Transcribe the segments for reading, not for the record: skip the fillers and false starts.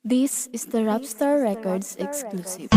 This is the Rapstar Records exclusive.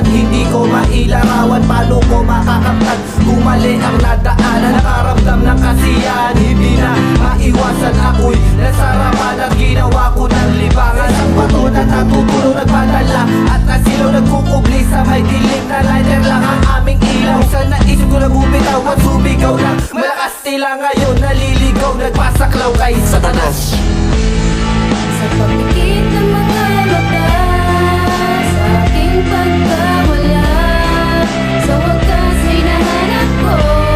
Hindi ko mailarawan, paano ko makakaptan kung mali ang nadaanan. Nakaramdam ng kasiyahan, hindi na maiwasan. Ako'y nasarapan at ginawa ko ng libangan. Ang bato na natutulog nagpadala at nasilaw nagkukubli sa may dilim na lighter lang ang aming ilaw. Sa naisip ko nagubitaw at sumigaw lang malakas tila ngayon naliligaw, nagpasaklaw kay Satanas. Sa pagpikit ng mga mata, sa aking pagkawala, sa wakas ay nahanap ko ang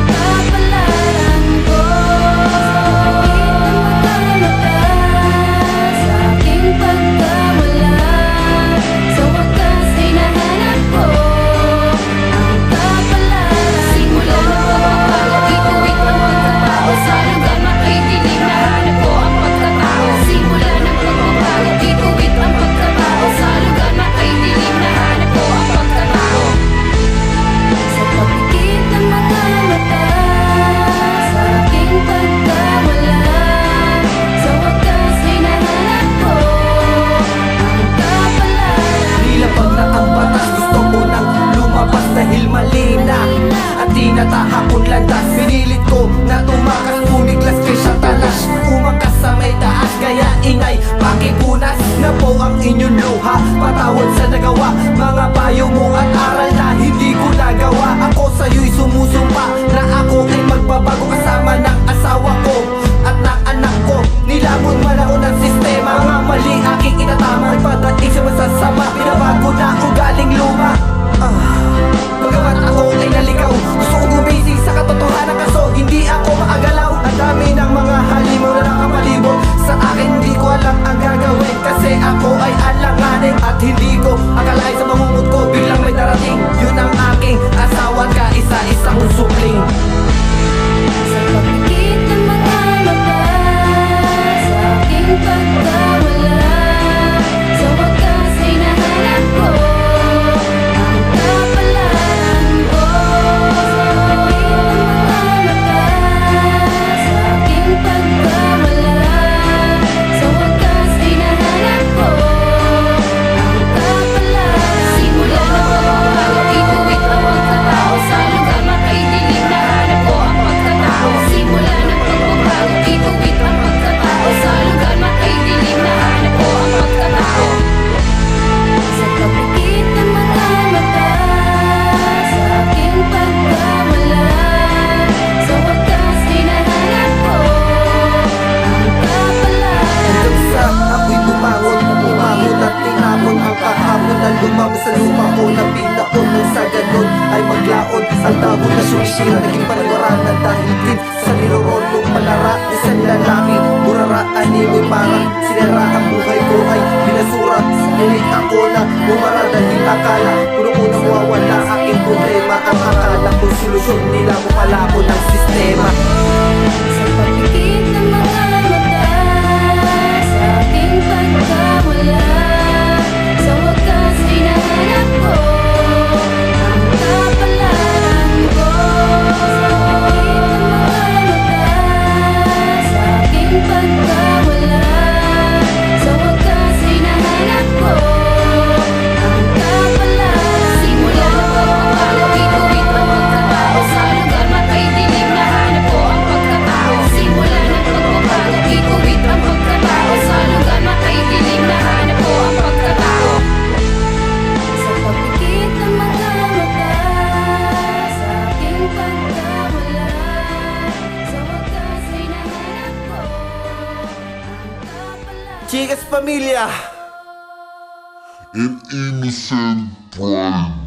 kapalaran ko. Sa pagpikit ng mga mata, sa aking pagkawala, sa wakas ay nahanap ko ang kapalaran. Simula ng pagbabago, ituwid ang pagkatao, sa lugar makaidilim nahanap ko ang pagkatao. Simula ng pagbabago, ituwid ang pagkatao, sa lugar makaidilim nahanap ko ang pagkatao. Sa pagpikit ng mga mata, sa aking pagkawala, sa wakas ay nahanap ko ang kapalaran. Nilapag na ang batas, gusto ko nang lumabas dahil mali na at tinatahak kong landas. Pinilit ko na tumakas, bumiglas kay Satanas. Umakas sa may taas, kaya ingay pakipunas na po ang inyong luha. Patawad sa nagawa, mga payo mo at aral na hindi ko nagawa. Ako sa'yo'y sumusumpa na ako ay magbabago kasama ng asawa ko at ng anak ko. Nilabot man ako ng sistema, mga mali aking itatama. Nagpadating sa masasama, pinabago na ugaling luma. Bagamat ako ay naligaw, gusto ko gumising sa katotohanan, kaso hindi ako maagalaw. Ang dami ng mga halimaw na nakapalibot sa akin, hindi ko alam ang gagawin kasi ako ay alanganin. At hindi ko akalain sa mangungot ko biglang may darating. Yun ang aking asawa at kaisa-isa kong supling. Sa pagpikit ng mga mata, sa aking pagkawala, sa wakas ay nahanap ko ang kapalaran ko. Sa pagpikit ng mga mata, sa aking pagkawala, sa wakas ay nahanap ko ang kapalaran. Simula ng pagbabago, ituwid ang pagkatao, sa lugar makaidilim nahanap ko ang pagkatao. Simula ng pagbabago, ituwid ang pagkatao, sa lugar makaidilim nahanap ko ang pagkatao. Sa pagpikit ng mga mata, sa aking pagkawala, sa wakas ay nahanap ko ang kapalaran. Hanggang sa ako'y bumangon at tinapon ang kahapon na lumamo sa lupa ko. Napinakon nang sa ganon ay maglaon. Ang tabo na sumisira, naging paniwarangan dahil din sa nilorolong palara. Isang lalaki, burara, animoy parang sinara ang buhay ko ay binasura. Nilit ako na bumara dahil akala puno ko na mawawala aking problema. Ang akala ko solusyon, nila mo pala ko ng sistema. Sa pagpikit ng mga mata, sa aking pagkawala, sa wakas ay nahanap ko ang kapalaran ko. Sa pagpikit ng mga mata, sa aking pagkawala, sa wakas ay nahanap ko ang kapalaran. Simula ng pagbabago, ituwid ang pagkatao, sa lugar makaidilim nahanap ko ang pagkatao. Simula ng pagbabago, ituwid ang pagkatao, sa lugar makaidilim nahanap ko ang pagkatao. Sa pagpikit ng mga mata, sa aking pagkawala, sa wakas ay nahanap ko ang kapalaran. Chicas Pamilya. An innocent pride.